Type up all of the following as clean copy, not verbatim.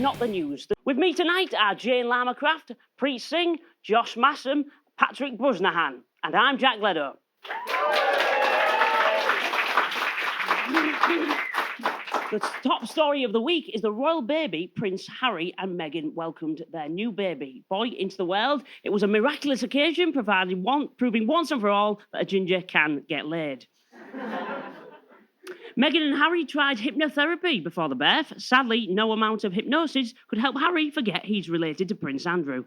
not the news. With me tonight are Jane Lamacraft, Preet Singh, Josh Massam, Patrick Brosnahan, and I'm Jack Ledo. The top story of the week is the royal baby. Prince Harry and Meghan welcomed their new baby boy into the world. It was a miraculous occasion, proving once and for all that a ginger can get laid. Meghan and Harry tried hypnotherapy before the birth. Sadly, no amount of hypnosis could help Harry forget he's related to Prince Andrew.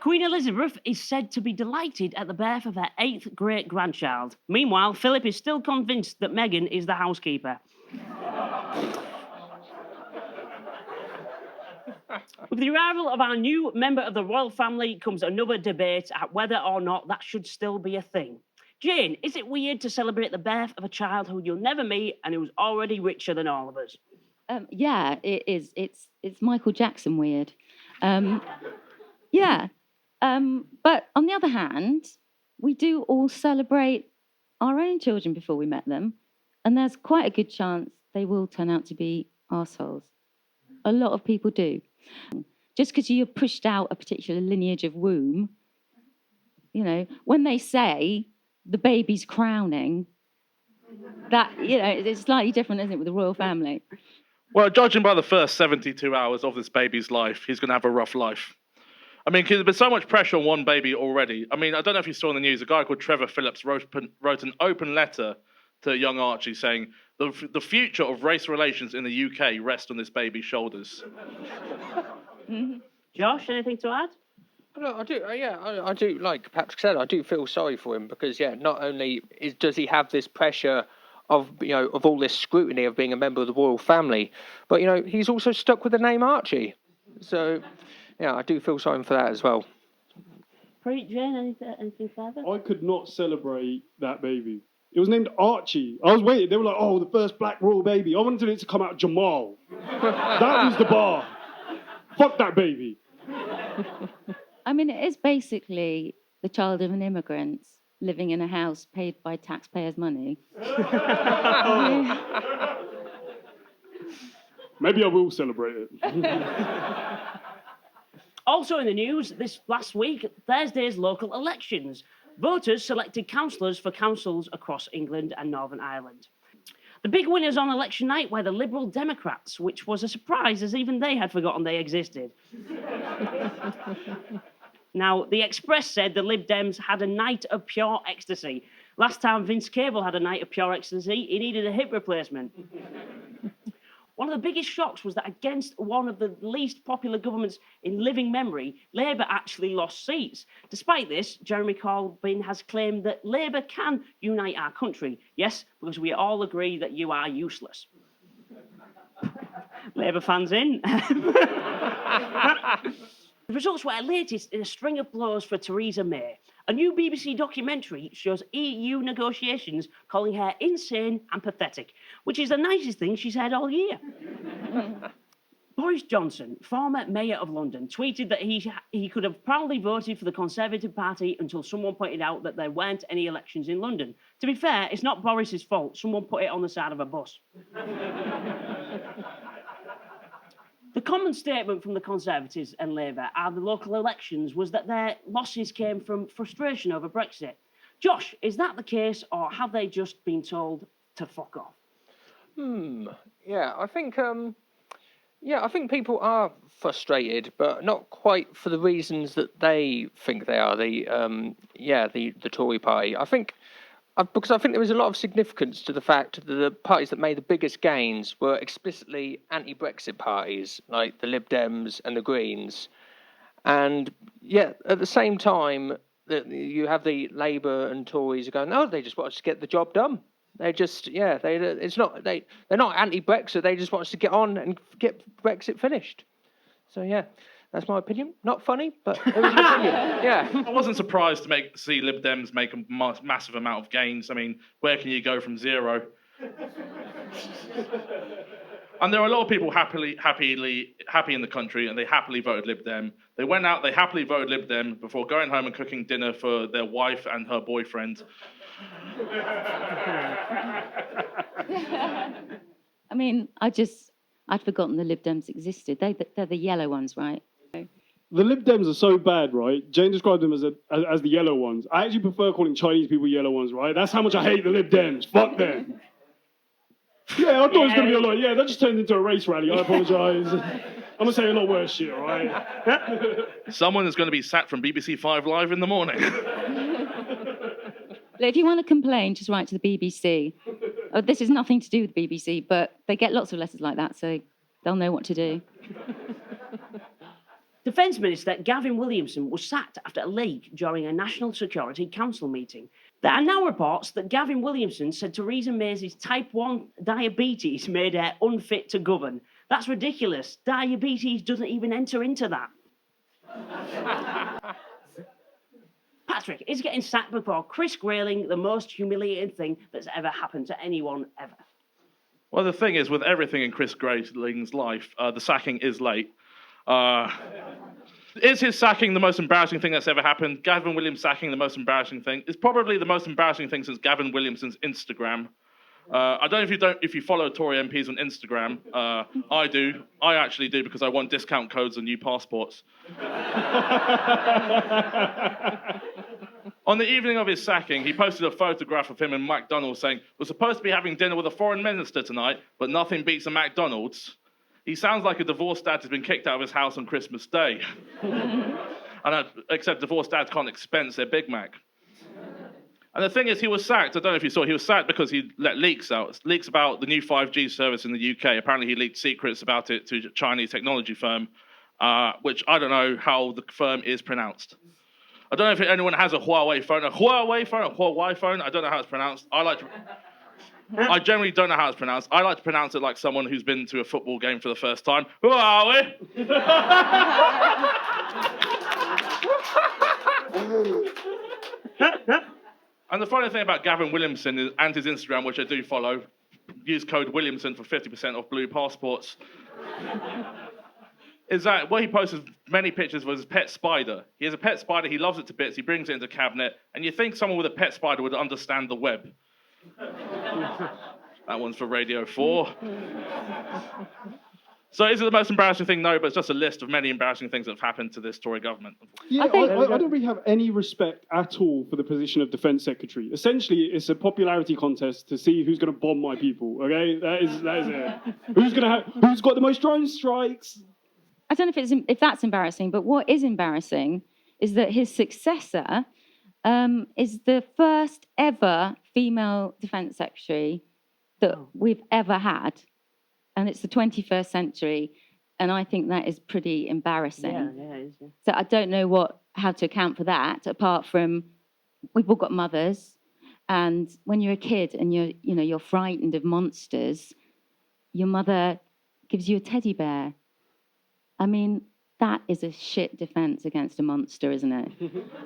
Queen Elizabeth is said to be delighted at the birth of her 8th great-grandchild. Meanwhile, Philip is still convinced that Meghan is the housekeeper. With the arrival of our new member of the royal family comes another debate at whether or not that should still be a thing. Jane, is it weird to celebrate the birth of a child who you'll never meet and who's already richer than all of us? Yeah, it is. It's Michael Jackson weird. Yeah. But on the other hand, we do all celebrate our own children before we met them. And there's quite a good chance they will turn out to be arseholes. A lot of people do. Just because you're pushed out a particular lineage of womb, you know, when they say the baby's crowning, that, you know, it's slightly different, isn't it, with the royal family? Well, judging by the first 72 hours of this baby's life, he's going to have a rough life. I mean, there's been so much pressure on one baby already. I mean, I don't know if you saw in the news, a guy called Trevor Phillips wrote an open letter to young Archie saying, the future of race relations in the UK rests on this baby's shoulders. Josh, anything to add? No, I do. I do. Like Patrick said, I do feel sorry for him because, not only does he have this pressure of all this scrutiny of being a member of the royal family, but he's also stuck with the name Archie. So, I do feel sorry for that as well. Preet, Jane, anything further? I could not celebrate that baby. It was named Archie. I was waiting. They were like, "Oh, the first black royal baby." I wanted it to come out Jamal. That was the bar. Fuck that baby. I mean, it is basically the child of an immigrant living in a house paid by taxpayers' money. Maybe I will celebrate it. Also in the news, this last week, Thursday's local elections. Voters selected councillors for councils across England and Northern Ireland. The big winners on election night were the Liberal Democrats, which was a surprise as even they had forgotten they existed. Now, the Express said the Lib Dems had a night of pure ecstasy. Last time Vince Cable had a night of pure ecstasy, he needed a hip replacement. One of the biggest shocks was that against one of the least popular governments in living memory, Labour actually lost seats. Despite this, Jeremy Corbyn has claimed that Labour can unite our country. Yes, because we all agree that you are useless. Labour fans in. The results were latest in a string of blows for Theresa May. A new BBC documentary shows EU negotiations calling her insane and pathetic, which is the nicest thing she's heard all year. Boris Johnson, former mayor of London, tweeted that he could have proudly voted for the Conservative Party until someone pointed out that there weren't any elections in London. To be fair, it's not Boris's fault. Someone put it on the side of a bus. The common statement from the Conservatives and Labour at the local elections was that their losses came from frustration over Brexit. Josh, is that the case, or have they just been told to fuck off? Yeah, I think people are frustrated, but not quite for the reasons that they think they are. The Tory party. Because I think there was a lot of significance to the fact that the parties that made the biggest gains were explicitly anti-Brexit parties, like the Lib Dems and the Greens. And yet, at the same time, you have the Labour and Tories going, "Oh, they just want us to get the job done." They're not anti-Brexit. They just want us to get on and get Brexit finished. So that's my opinion. Not funny, but it was an opinion. Yeah. I wasn't surprised to see Lib Dems make a massive amount of gains. I mean, where can you go from zero? And there are a lot of people happy in the country, and they happily voted Lib Dem. They went out, they happily voted Lib Dem before going home and cooking dinner for their wife and her boyfriend. I mean, I just I'd forgotten the Lib Dems existed. They're the yellow ones, right? The Lib Dems are so bad, right? Jane described them as the yellow ones. I actually prefer calling Chinese people yellow ones, right? That's how much I hate the Lib Dems. Fuck them. Yeah, I thought it was going to be a lot. Yeah, that just turned into a race rally. I apologise. I'm going to say a lot worse shit, all right? Someone is going to be sacked from BBC 5 Live in the morning. If you want to complain, just write to the BBC. Oh, this is nothing to do with the BBC, but they get lots of letters like that, so they'll know what to do. Defence Minister Gavin Williamson was sacked after a leak during a National Security Council meeting. There are now reports that Gavin Williamson said Theresa May's type 1 diabetes made her unfit to govern. That's ridiculous. Diabetes doesn't even enter into that. Patrick is getting sacked before Chris Grayling, the most humiliating thing that's ever happened to anyone ever. Well, the thing is, with everything in Chris Grayling's life, the sacking is late. Is his sacking the most embarrassing thing that's ever happened? Gavin Williams sacking the most embarrassing thing? It's probably the most embarrassing thing since Gavin Williamson's Instagram. I don't know if you follow Tory MPs on Instagram. I do. I actually do because I want discount codes on new passports. On the evening of his sacking, he posted a photograph of him in McDonald's saying, "We're supposed to be having dinner with a foreign minister tonight, but nothing beats a McDonald's." He sounds like a divorced dad who's been kicked out of his house on Christmas Day. Except divorced dads can't expense their Big Mac. And the thing is, he was sacked. I don't know if you saw, he was sacked because he let leaks out. Leaks about the new 5G service in the UK. Apparently, he leaked secrets about it to a Chinese technology firm, which I don't know how the firm is pronounced. I don't know if anyone has a Huawei phone. A Huawei phone? A Huawei phone? I don't know how it's pronounced. I generally don't know how it's pronounced. I like to pronounce it like someone who's been to a football game for the first time. Huawei! And the funny thing about Gavin Williamson and his Instagram, which I do follow, use code Williamson for 50% off blue passports, is that what he posts many pictures of his pet spider. He has a pet spider, he loves it to bits, he brings it into cabinet, and you think someone with a pet spider would understand the web. That one's for Radio 4. So is it the most embarrassing thing? No, but it's just a list of many embarrassing things that have happened to this Tory government. Yeah, I don't really have any respect at all for the position of Defence Secretary. Essentially, it's a popularity contest to see who's going to bomb my people. Okay, that is it. Who's got the most drone strikes? I don't know if that's embarrassing, but what is embarrassing is that his successor is the first ever female Defence Secretary that we've ever had. And it's the 21st century, and I think that is pretty embarrassing. Yeah, it is. Yeah. So I don't know how to account for that, apart from we've all got mothers, and when you're a kid and you're frightened of monsters, your mother gives you a teddy bear. I mean, that is a shit defence against a monster, isn't it?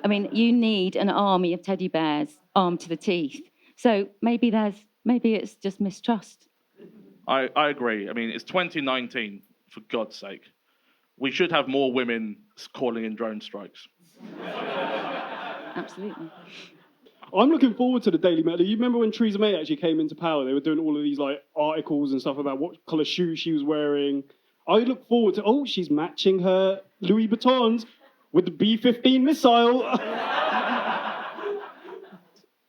I mean, you need an army of teddy bears armed to the teeth. So maybe it's just mistrust. I agree. I mean, it's 2019, for God's sake. We should have more women calling in drone strikes. Absolutely. I'm looking forward to the Daily Mail. You remember when Theresa May actually came into power? They were doing all of these articles and stuff about what colour shoes she was wearing. I look forward to, she's matching her Louis Vuittons with the B-15 missile.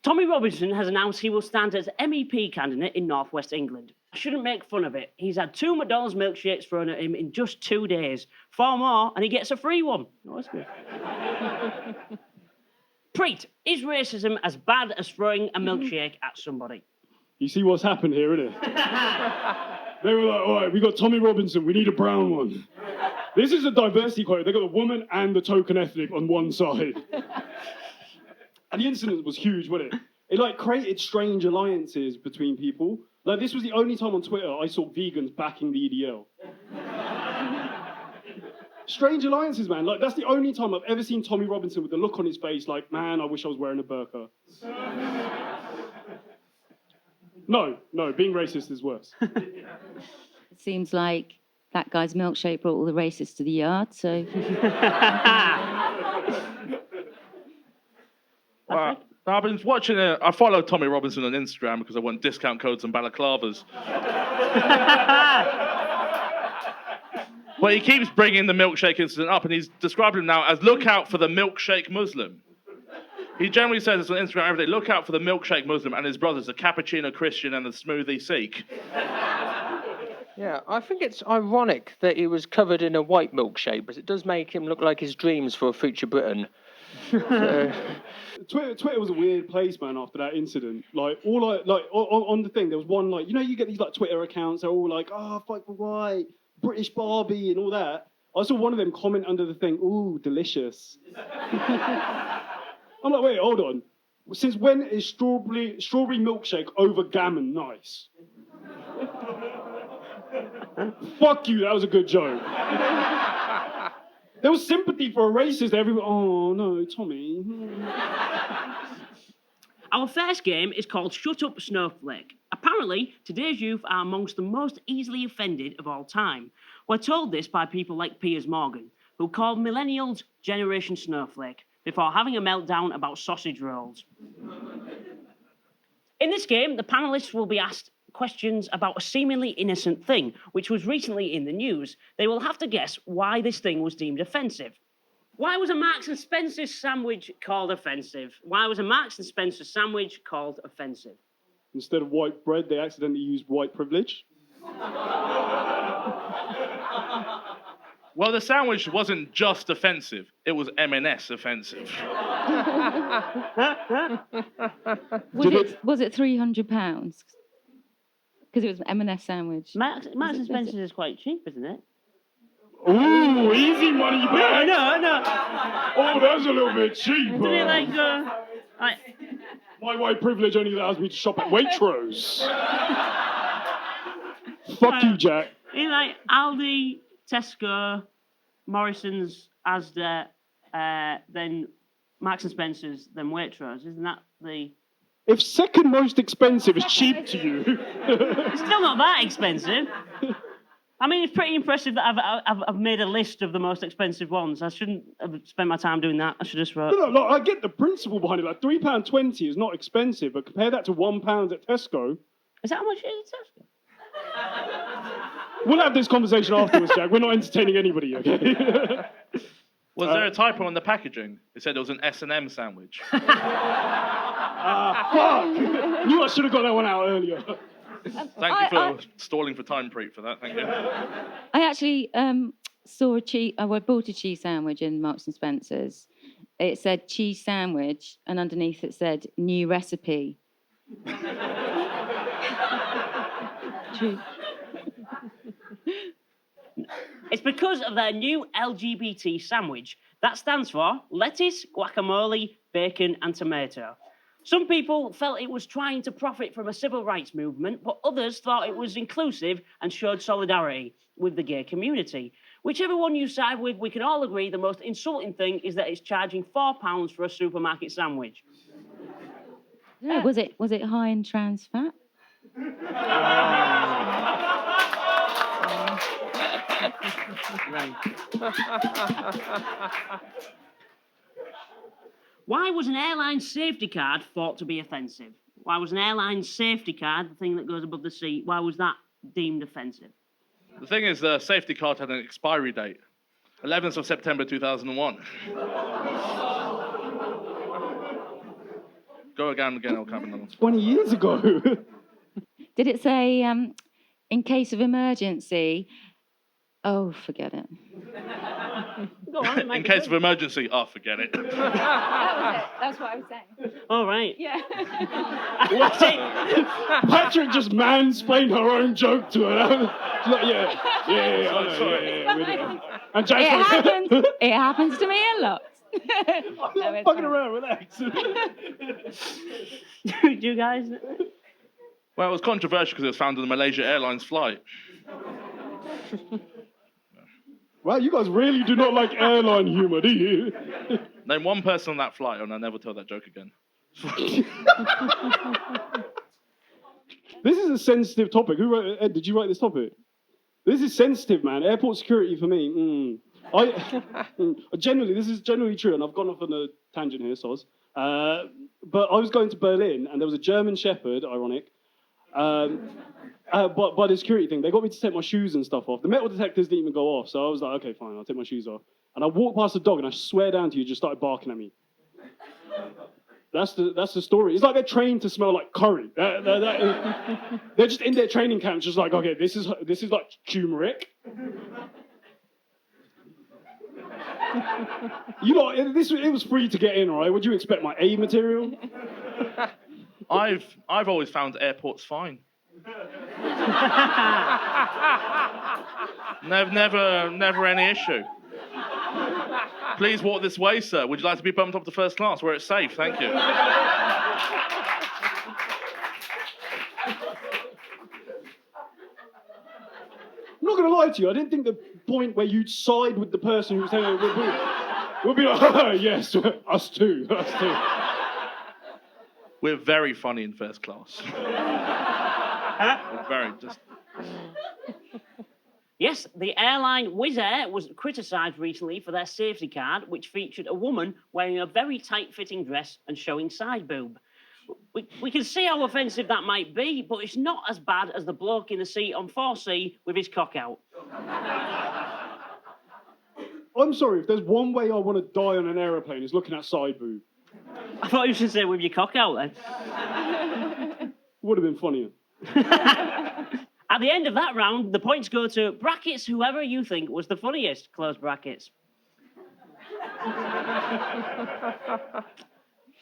Tommy Robinson has announced he will stand as MEP candidate in North West England. I shouldn't make fun of it. He's had 2 McDonald's milkshakes thrown at him in just 2 days. 4 more, and he gets a free one. Oh, that's good. Preet, is racism as bad as throwing a milkshake at somebody? You see what's happened here, innit? They were like, all right, we got Tommy Robinson, we need a brown one. This is a diversity quote. They got the woman and the token ethnic on one side. And the incident was huge, wasn't it? It created strange alliances between people. This was the only time on Twitter I saw vegans backing the EDL. Strange alliances, man. That's the only time I've ever seen Tommy Robinson with the look on his face man, I wish I was wearing a burqa. No, being racist is worse. It seems like that guy's milkshake brought all the racists to the yard, so... I've been watching it. I follow Tommy Robinson on Instagram because I want discount codes and balaclavas. Well, he keeps bringing the milkshake incident up, and he's described him now as look out for the milkshake Muslim. He generally says this on Instagram every day, look out for the milkshake Muslim and his brothers, the cappuccino Christian and the smoothie Sikh. Yeah, I think it's ironic that he was covered in a white milkshake, but it does make him look like his dreams for a future Britain. Twitter was a weird place, man, after that incident. Like, on the thing, there was one, like, you know, you get these, like, Twitter accounts, they're all like, fight for white, British Barbie, and all that. I saw one of them comment under the thing, ooh, delicious. I'm like, wait, hold on. Since when is strawberry milkshake over gammon nice? Fuck you, that was a good joke. There was sympathy for a racist. Everyone, oh no, Tommy. Our first game is called Shut Up Snowflake. Apparently, today's youth are amongst the most easily offended of all time. We're told this by people like Piers Morgan, who called millennials Generation Snowflake, before having a meltdown about sausage rolls. In this game, the panellists will be asked questions about a seemingly innocent thing, which was recently in the news. They will have to guess why this thing was deemed offensive. Why was a Marks and Spencer sandwich called offensive? Why was a Marks and Spencer sandwich called offensive? Instead of white bread, they accidentally used white privilege. Well, the sandwich wasn't just offensive, it was M&S offensive. Was it £300? Because it was an M&S sandwich. Marks and Spencer's is quite cheap, isn't it? Ooh, easy money back. No. Oh, that's a little bit cheap. Did it like My white privilege only allows me to shop at Waitrose. Fuck you, Jack. in like Aldi, Tesco, Morrison's, Asda, then Marks and Spencer's, then Waitrose? Isn't that the... If second most expensive is cheap to you... It's still not that expensive. I mean, it's pretty impressive that I've made a list of the most expensive ones. I shouldn't have spent my time doing that. I should just wrote... No, I get the principle behind it. Like, £3.20 is not expensive, but compare that to £1 at Tesco. Is that how much it is at Tesco? We'll have this conversation afterwards, Jack. We're not entertaining anybody, okay? Was there a typo on the packaging? It said it was an S&M sandwich. Fuck! Knew I should have got that one out earlier. Thank you for stalling for time, Preet, for that. Thank you. I actually saw I bought a cheese sandwich in Marks and Spencer's. It said cheese sandwich, and underneath it said new recipe. True. It's because of their new LGBT sandwich. That stands for lettuce, guacamole, bacon, and tomato. Some people felt it was trying to profit from a civil rights movement, but others thought it was inclusive and showed solidarity with the gay community. Whichever one you side with, we can all agree the most insulting thing is that it's charging £4 for a supermarket sandwich. Yeah, was it high in trans fat? Why was an airline safety card thought to be offensive? Why was an airline safety card, the thing that goes above the seat, why was that deemed offensive? The thing is, the safety card had an expiry date. 11th of September 2001. Go again, I'll come another one. 20 years ago. Did it say, in case of emergency? Oh, forget it. Go on, In case of emergency, forget it. That was it. That's what I was saying. All right. Yeah. Patrick just mansplained her own joke to her. She's like, yeah, I know, yeah. And Jack's It happens to me a lot. I'm not fucking around, relax. Do you guys... Well, it was controversial because it was found on the Malaysia Airlines flight. Wow, you guys really do not like airline humour, do you? Name one person on that flight, and I'll never tell that joke again. This is a sensitive topic. Who wrote? Ed, did you write this topic? This is sensitive, man. Airport security for me. This is generally true, and I've gone off on a tangent here, soz. But I was going to Berlin, and there was a German Shepherd, ironic, by the security thing. They got me to take my shoes and stuff off. The metal detectors didn't even go off, so I was like, okay, fine, I'll take my shoes off. And I walked past the dog, and I swear down to you, just started barking at me. That's the story. It's like they're trained to smell like curry. They're just in their training camps, just like, okay, this is like turmeric. You know, it was free to get in, all right? What do you expect, my A material? I've always found airports fine. Never any issue. Please walk this way, sir. Would you like to be bumped up to first class where it's safe? Thank you. I'm not going to lie to you. I didn't think the point where you'd side with the person who's saying would be like, oh, yes, us too. We're very funny in first class. We're very just. Yes, the airline Wizz Air was criticised recently for their safety card, which featured a woman wearing a very tight-fitting dress and showing side boob. We can see how offensive that might be, but it's not as bad as the bloke in the seat on 4C with his cock out. I'm sorry, if there's one way I want to die on an aeroplane, it's looking at side boob. I thought you should say with your cock out then. Would have been funnier. At the end of that round, the points go to brackets whoever you think was the funniest, close brackets.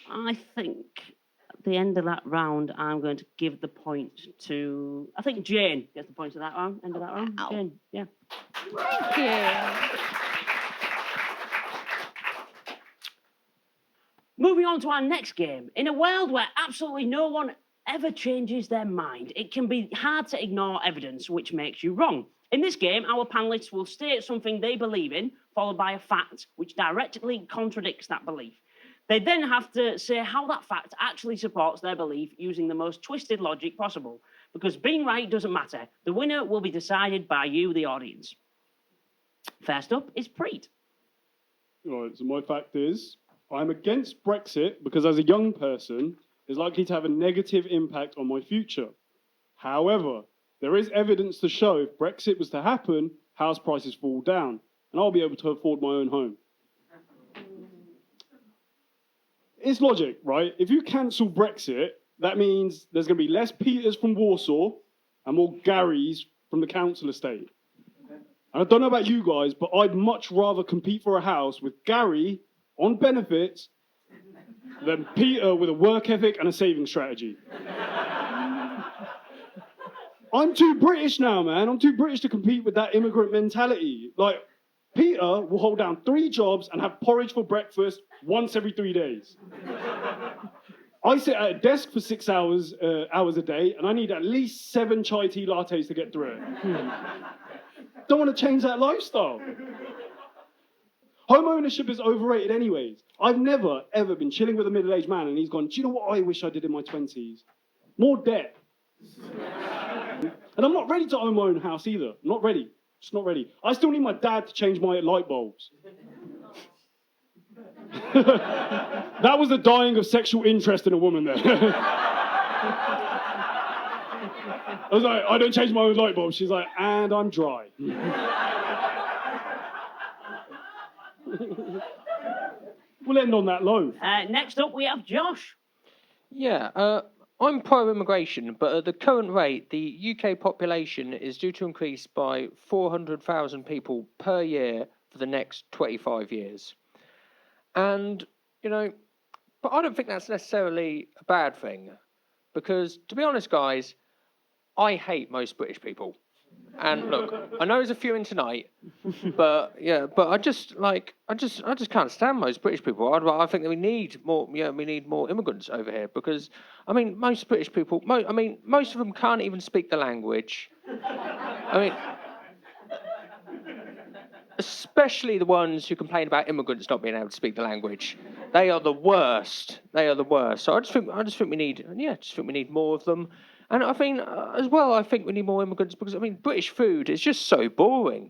I think at the end of that round, I'm going to give the point to, I think Jane gets the point to that round, end of that round. Ow. Jane, yeah. Thank you. Moving on to our next game. In a world where absolutely no one ever changes their mind, it can be hard to ignore evidence which makes you wrong. In this game, our panellists will state something they believe in, followed by a fact which directly contradicts that belief. They then have to say how that fact actually supports their belief using the most twisted logic possible, because being right doesn't matter. The winner will be decided by you, the audience. First up is Preet. All right, so my fact is, I'm against Brexit because as a young person, it's likely to have a negative impact on my future. However, there is evidence to show if Brexit was to happen, house prices fall down, and I'll be able to afford my own home. It's logic, right? If you cancel Brexit, that means there's going to be less Peters from Warsaw and more Garys from the council estate. And I don't know about you guys, but I'd much rather compete for a house with Gary on benefits than Peter with a work ethic and a saving strategy. I'm too British now, man. I'm too British to compete with that immigrant mentality. Like, Peter will hold down 3 jobs and have porridge for breakfast once every 3 days. I sit at a desk for 6 hours a day, and I need at least 7 chai tea lattes to get through it. Don't want to change that lifestyle. Home ownership is overrated anyways. I've never, ever been chilling with a middle-aged man and he's gone, do you know what I wish I did in my 20s? More debt. And I'm not ready to own my own house either. I'm not ready. Just not ready. I still need my dad to change my light bulbs. That was the dying of sexual interest in a woman there. I was like, I don't change my own light bulbs. She's like, and I'm dry. We'll end on that low. Next up, we have Josh. Yeah, I'm pro-immigration, but at the current rate, the UK population is due to increase by 400,000 people per year for the next 25 years. And, you know, but I don't think that's necessarily a bad thing, because, to be honest, guys, I hate most British people. And look, I know there's a few in tonight, but yeah, but I just can't stand most British people. I think that we need more. Yeah, we need more immigrants over here because I mean, most British people. Most of them can't even speak the language. I mean, especially the ones who complain about immigrants not being able to speak the language. They are the worst. They are the worst. So I just think we need more of them. And I think, as well, I think we need more immigrants because, I mean, British food is just so boring.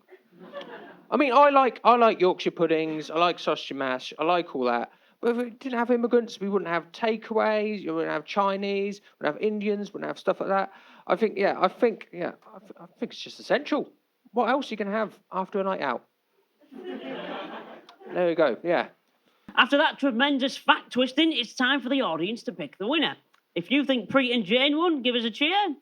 I mean, I like Yorkshire puddings, I like sausage and mash, I like all that. But if we didn't have immigrants, we wouldn't have takeaways. You wouldn't have Chinese. Wouldn't have Indians. Wouldn't have stuff like that. I think it's just essential. What else are you going to have after a night out? There we go. Yeah. After that tremendous fact twisting, it's time for the audience to pick the winner. If you think Preet and Jane won, give us a cheer.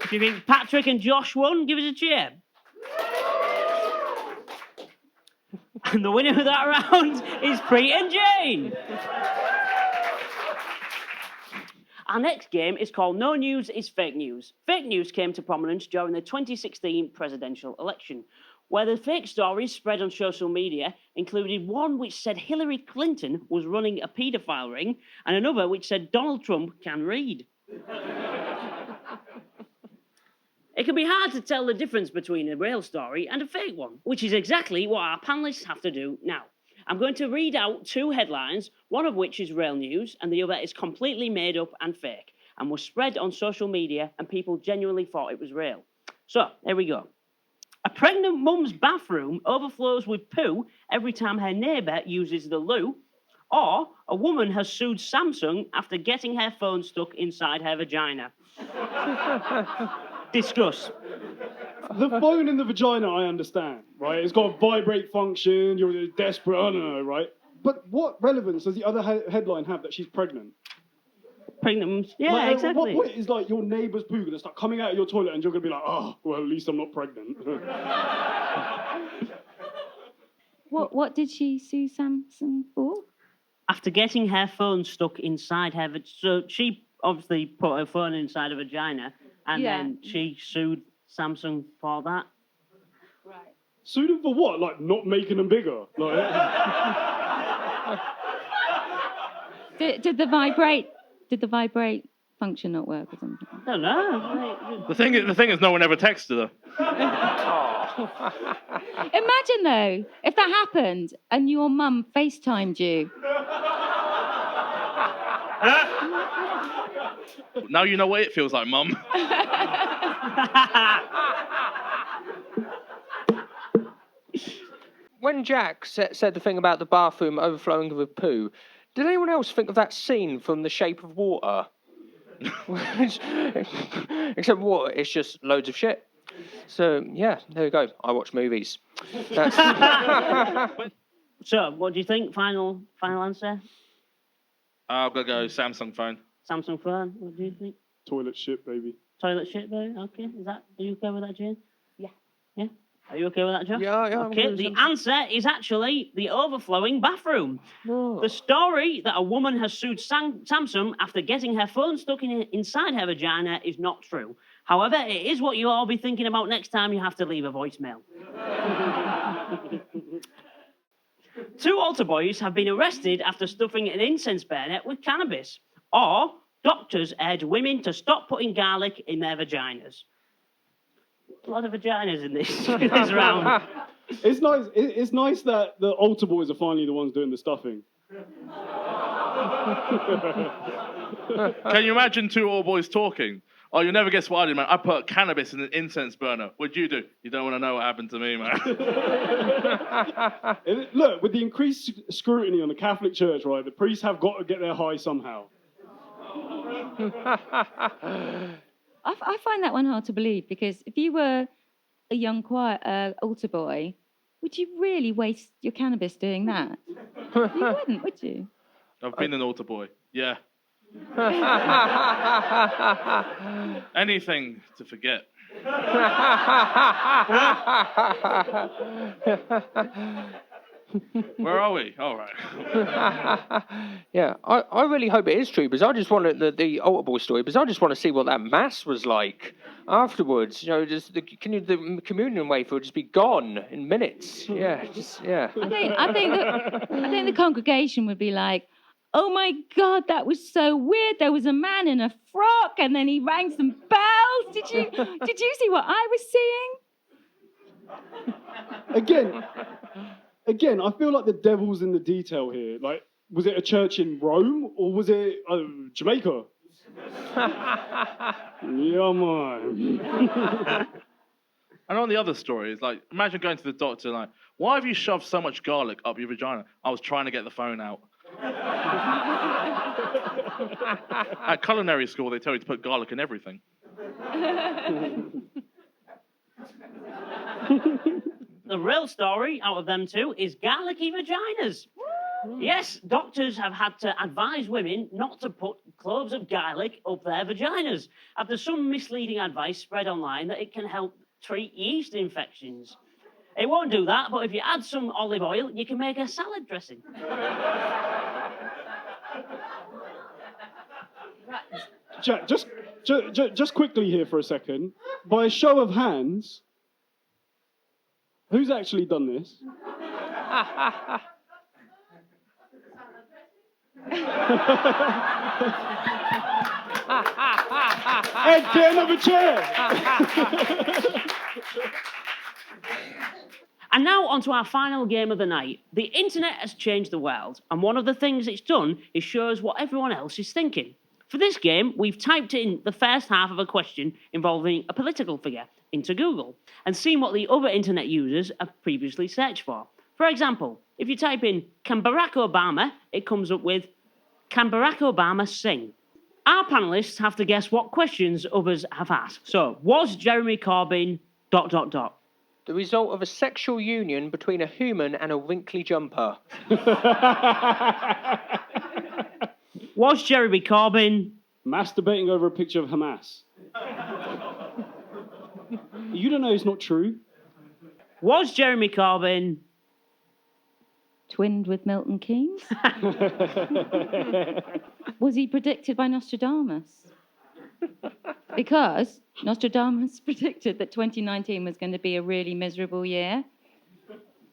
If you think Patrick and Josh won, give us a cheer. And the winner of that round is Preet and Jane. Our next game is called No News is Fake News. Fake news came to prominence during the 2016 presidential election, where the fake stories spread on social media included one which said Hillary Clinton was running a paedophile ring and another which said Donald Trump can read. It can be hard to tell the difference between a real story and a fake one, which is exactly what our panellists have to do now. I'm going to read out two headlines, one of which is real news and the other is completely made up and fake, and was spread on social media and people genuinely thought it was real. So, here we go. A pregnant mum's bathroom overflows with poo every time her neighbour uses the loo, or a woman has sued Samsung after getting her phone stuck inside her vagina. Discuss. The phone in the vagina, I understand, right? It's got a vibrate function, you're desperate, I don't know, right? But what relevance does the other headline have that she's pregnant? Pregnant mums. Yeah, Like, exactly. What is like your neighbour's poo going to start coming out of your toilet and you're going to be like, oh, well, at least I'm not pregnant. What did she sue Samsung for? After getting her phone stuck inside her so she obviously put her phone inside her vagina and then she sued Samsung for that. Right. Sued them for what? Like not making them bigger? Like, Did the vibrate function not work or something? I don't know. The thing is, no one ever texted her. Imagine though, if that happened and your mum FaceTimed you. Now you know what it feels like, Mum. When Jack said the thing about the bathroom overflowing with poo, did anyone else think of that scene from The Shape of Water? Except water, it's just loads of shit. So, yeah, there we go. I watch movies. So, what do you think? Final answer? I've got to go Samsung phone. Samsung phone. What do you think? toilet shit, baby. Toilet shit, baby. Okay. Are you okay with that, Jane? Yeah. Yeah? Are you okay with that, Josh? Yeah. Okay, the answer is actually the overflowing bathroom. Oh. The story that a woman has sued Samsung after getting her phone stuck inside her vagina is not true. However, it is what you'll all be thinking about next time you have to leave a voicemail. Two altar boys have been arrested after stuffing an incense burner with cannabis. Or doctors urge women to stop putting garlic in their vaginas. A lot of vaginas in this round. It's nice. It's nice that the altar boys are finally the ones doing the stuffing. Can you imagine two old boys talking? Oh, you'll never guess what I did, man. I put cannabis in an incense burner. What'd you do? You don't want to know what happened to me, man. Look, with the increased scrutiny on the Catholic Church, right, the priests have got to get their high somehow. I find that one hard to believe because if you were a young, quiet altar boy, would you really waste your cannabis doing that? You wouldn't, would you? I've been an altar boy. Yeah. Anything to forget. Where are we? All right. Yeah, I really hope it is true because I just want the altar boy story because I just want to see what that mass was like afterwards. You know, just the communion wafer would just be gone in minutes. Yeah, yeah. I think the congregation would be like, "Oh my God, that was so weird. There was a man in a frock, and then he rang some bells. Did you see what I was seeing?" Again, I feel like the devil's in the detail here. Like, was it a church in Rome or was it Jamaica? Yeah, man. And on the other stories, like, imagine going to the doctor, like, why have you shoved so much garlic up your vagina? I was trying to get the phone out. At culinary school, they tell you to put garlic in everything. The real story out of them two is garlicky vaginas. Yes, doctors have had to advise women not to put cloves of garlic up their vaginas after some misleading advice spread online that it can help treat yeast infections. It won't do that, but if you add some olive oil, you can make a salad dressing. Jack, just quickly here for a second. By a show of hands, who's actually done this? Ed, get another chair. And now on to our final game of the night. The internet has changed the world, and one of the things it's done is show us what everyone else is thinking. For this game, we've typed in the first half of a question involving a political figure into Google and seen what the other internet users have previously searched for. For example, if you type in "Can Barack Obama," it comes up with "Can Barack Obama sing?" Our panellists have to guess what questions others have asked. So, was Jeremy Corbyn ... The result of a sexual union between a human and a wrinkly jumper. Was Jeremy Corbyn Masturbating over a picture of Hamas. You don't know it's not true. Was Jeremy Corbyn Twinned with Milton Keynes? Was he predicted by Nostradamus? Because Nostradamus predicted that 2019 was going to be a really miserable year.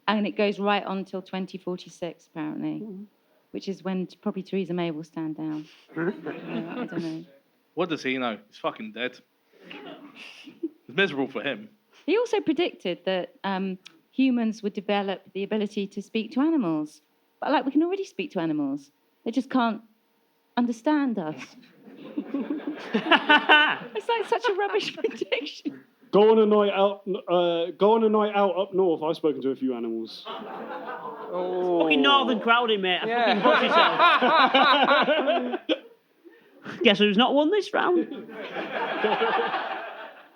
And it goes right on till 2046, apparently, which is when probably Theresa May will stand down. Yeah, I don't know. What does he know? He's fucking dead. It's miserable for him. He also predicted that humans would develop the ability to speak to animals. But, like, we can already speak to animals. They just can't understand us. It's like such a rubbish prediction. Go on a night out. Go on a night out up north. I've spoken to a few animals. Oh. fucking northern crowding, mate? Yeah. Fucking watch yourself. Guess who's not won this round?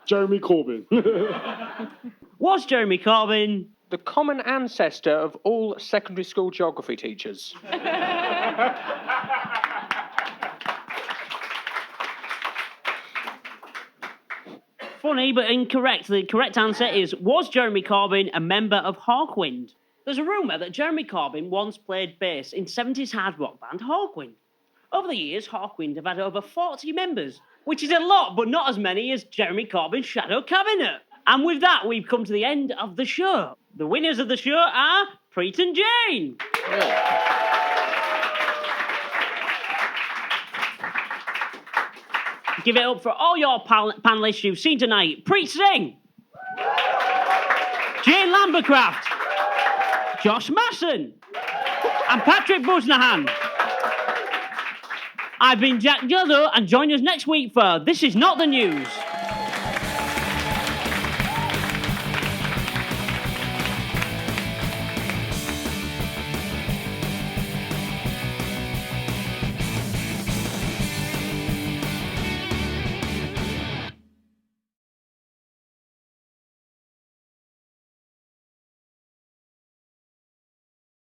Jeremy Corbyn. Was Jeremy Corbyn The common ancestor of all secondary school geography teachers. funny but incorrect? The correct answer is, was Jeremy Corbyn a member of Hawkwind? There's a rumour that Jeremy Corbyn once played bass in 70s hard rock band Hawkwind. Over the years, Hawkwind have had over 40 members, which is a lot, but not as many as Jeremy Corbyn's Shadow Cabinet. And with that, we've come to the end of the show. The winners of the show are Preet and Jane. Give it up for all your panellists you've seen tonight. Preet Singh, Jane Lambercraft, Josh Masson, and Patrick Busnahan. I've been Jack Joddo, and join us next week for This Is Not the News.